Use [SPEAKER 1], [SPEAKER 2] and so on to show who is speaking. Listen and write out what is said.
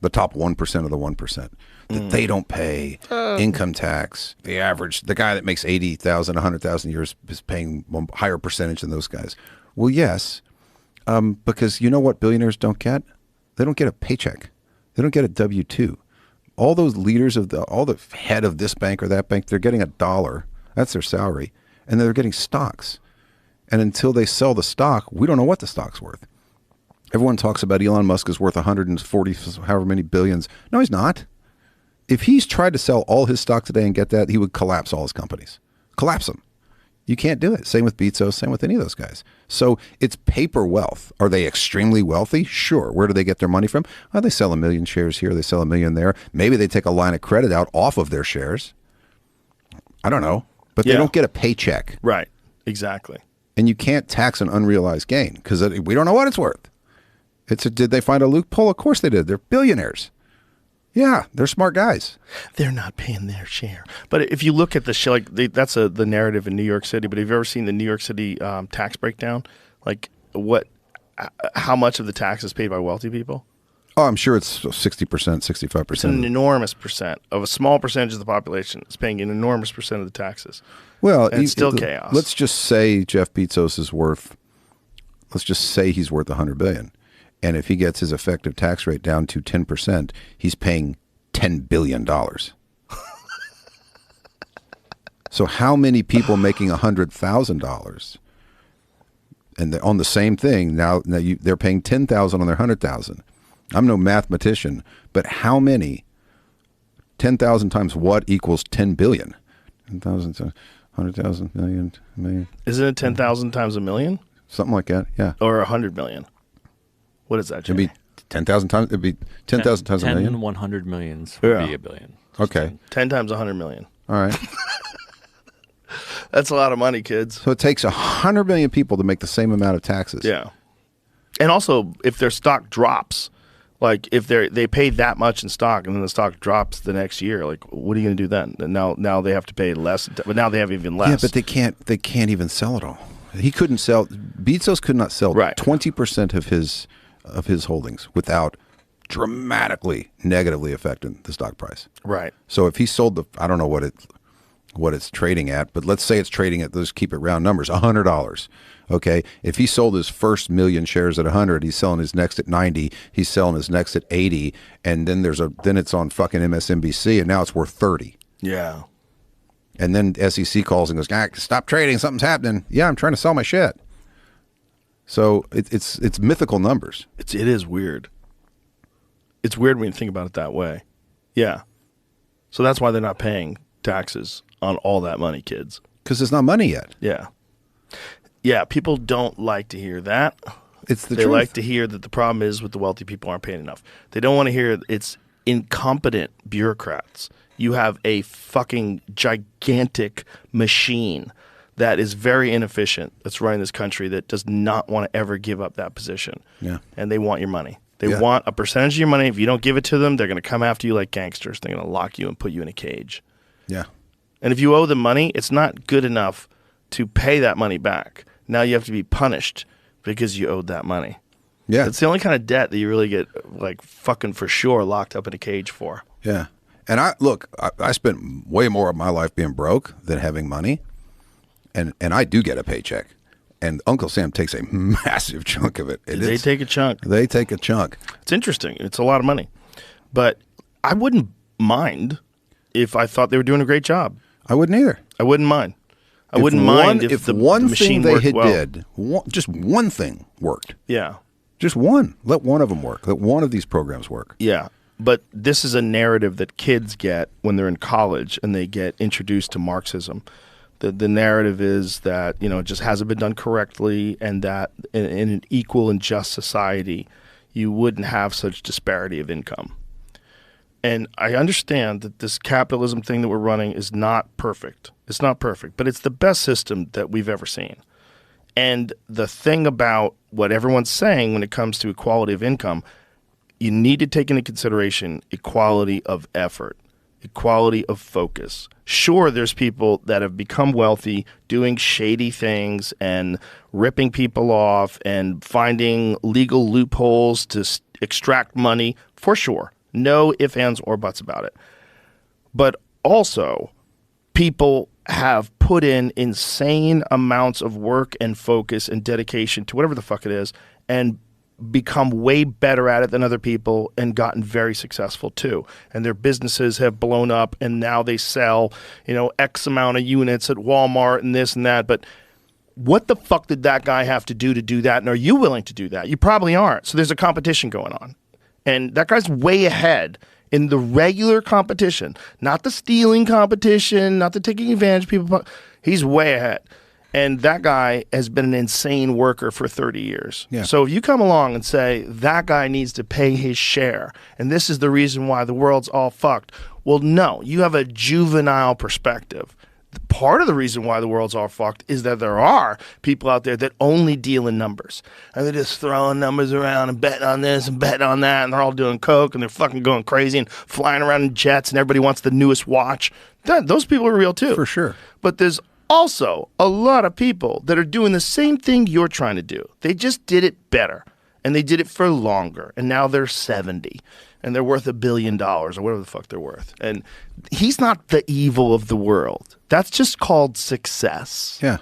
[SPEAKER 1] the top 1% of the 1%, that they don't pay income tax. The guy that makes 80,000, 100,000 a year is paying a higher percentage than those guys. Well, yes, because you know what billionaires don't get? They don't get a paycheck. They don't get a W-2. All those leaders all the head of this bank or that bank, they're getting $1. That's their salary. And they're getting stocks. And until they sell the stock, we don't know what the stock's worth. Everyone talks about Elon Musk is worth 140, however many billions. No, he's not. If he's tried to sell all his stock today and get that, he would collapse all his companies. Collapse them. You can't do it. Same with Bezos, same with any of those guys. So it's paper wealth. Are they extremely wealthy? Sure. Where do they get their money from? Oh, they sell 1 million shares here. They sell 1 million there. Maybe they take a line of credit out off of their shares. I don't know. But they don't get a paycheck.
[SPEAKER 2] Right. Exactly.
[SPEAKER 1] And you can't tax an unrealized gain because we don't know what it's worth. Did they find a loophole? Of course they did. They're billionaires. Yeah, they're smart guys.
[SPEAKER 2] They're not paying their share. But if you look at the that's the narrative in New York City. But have you ever seen the New York City tax breakdown? Like how much of the tax is paid by wealthy people?
[SPEAKER 1] Oh, I'm sure it's 60%, 65%.
[SPEAKER 2] It's an enormous percent of a small percentage of the population is paying an enormous percent of the taxes.
[SPEAKER 1] Well,
[SPEAKER 2] and it's still chaos.
[SPEAKER 1] Let's just say Jeff Bezos is worth. Let's just say he's worth $100 billion. And if he gets his effective tax rate down to 10%, he's paying $10 billion. So how many people making $100,000 and they're on the same thing now they're paying $10,000 on their $100,000? I'm no mathematician, but how many 10,000 times what equals 10 billion? 10,000, 100,000, million.
[SPEAKER 2] Isn't it 10,000 times a million?
[SPEAKER 1] Something like that, yeah.
[SPEAKER 2] Or 100 million. What is that, Jimmy?
[SPEAKER 1] It'd be 10,000 times. It'd be 10,000 times a million.
[SPEAKER 3] 100 millions would be a billion.
[SPEAKER 1] Okay.
[SPEAKER 2] 10 times 100 million.
[SPEAKER 1] All right.
[SPEAKER 2] That's a lot of money, kids.
[SPEAKER 1] So it takes 100 million people to make the same amount of taxes.
[SPEAKER 2] Yeah. And also, if their stock drops, like if they paid that much in stock and then the stock drops the next year, like what are you going to do then? And now they have to pay less, but now they have even less.
[SPEAKER 1] Yeah, but they can't even sell it all. He couldn't sell. Bezos could not sell 20% of his holdings without dramatically negatively affecting the stock price.
[SPEAKER 2] Right.
[SPEAKER 1] So if he sold I don't know what it's trading at, but let's say it's trading at, let's keep it round numbers, $100. Okay. If he sold his first million shares at 100, he's selling his next at 90, he's selling his next at 80, and then then it's on fucking MSNBC and now it's worth 30.
[SPEAKER 2] Yeah.
[SPEAKER 1] And then SEC calls and goes, stop trading, something's happening. Yeah, I'm trying to sell my shit. So it's mythical numbers.
[SPEAKER 2] It is weird. It's weird when you think about it that way. Yeah. So that's why they're not paying taxes on all that money, kids.
[SPEAKER 1] Because there's not money yet.
[SPEAKER 2] Yeah. Yeah, people don't like to hear that.
[SPEAKER 1] It's the
[SPEAKER 2] They
[SPEAKER 1] truth.
[SPEAKER 2] like to hear that the problem is with the wealthy people aren't paying enough. They don't want to hear it's incompetent bureaucrats. You have a fucking gigantic machine that is very inefficient that's running this country that does not want to ever give up that position.
[SPEAKER 1] Yeah.
[SPEAKER 2] And they want your money. They want a percentage of your money. If you don't give it to them, they're going to come after you like gangsters. They're going to lock you and put you in a cage.
[SPEAKER 1] Yeah.
[SPEAKER 2] And if you owe them money, it's not good enough to pay that money back. Now you have to be punished because you owed that money.
[SPEAKER 1] Yeah.
[SPEAKER 2] It's the only kind of debt that you really get, like, fucking for sure locked up in a cage for.
[SPEAKER 1] Yeah. And I spent way more of my life being broke than having money. And I do get a paycheck. And Uncle Sam takes a massive chunk of it.
[SPEAKER 2] They take a chunk.
[SPEAKER 1] They take a chunk.
[SPEAKER 2] It's interesting. It's a lot of money. But I wouldn't mind if I thought they were doing a great job.
[SPEAKER 1] I wouldn't either.
[SPEAKER 2] I wouldn't mind. I wouldn't mind if the
[SPEAKER 1] one
[SPEAKER 2] machine
[SPEAKER 1] thing they
[SPEAKER 2] worked well.
[SPEAKER 1] did, just one thing worked.
[SPEAKER 2] Yeah.
[SPEAKER 1] Just one. Let one of them work. Let one of these programs work.
[SPEAKER 2] Yeah. But this is a narrative that kids get when they're in college and they get introduced to Marxism. The narrative is that, it just hasn't been done correctly, and that in an equal and just society, you wouldn't have such disparity of income. And I understand that this capitalism thing that we're running is not perfect. It's not perfect, but it's the best system that we've ever seen. And the thing about what everyone's saying when it comes to equality of income, you need to take into consideration equality of effort, equality of focus. Sure, there's people that have become wealthy doing shady things and ripping people off and finding legal loopholes to extract money, for sure. No ifs, ands, or buts about it. But also, people have put in insane amounts of work and focus and dedication to whatever the fuck it is, and become way better at it than other people and gotten very successful too. And their businesses have blown up, and now they sell, X amount of units at Walmart and this and that. But what the fuck did that guy have to do that? And are you willing to do that? You probably aren't. So there's a competition going on. And that guy's way ahead in the regular competition, not the stealing competition, not the taking advantage of people. He's way ahead. And that guy has been an insane worker for 30 years.
[SPEAKER 1] Yeah.
[SPEAKER 2] So if you come along and say, that guy needs to pay his share, and this is the reason why the world's all fucked, well, no, you have a juvenile perspective. Part of the reason why the world's all fucked is that there are people out there that only deal in numbers. And they're just throwing numbers around and betting on this and betting on that, and they're all doing coke, and they're fucking going crazy and flying around in jets, and everybody wants the newest watch. Those people are real too.
[SPEAKER 1] For sure.
[SPEAKER 2] But there's also a lot of people that are doing the same thing you're trying to do. They just did it better, and they did it for longer, and now they're 70. And they're worth $1 billion or whatever the fuck they're worth. And he's not the evil of the world. That's just called success.
[SPEAKER 1] Yeah.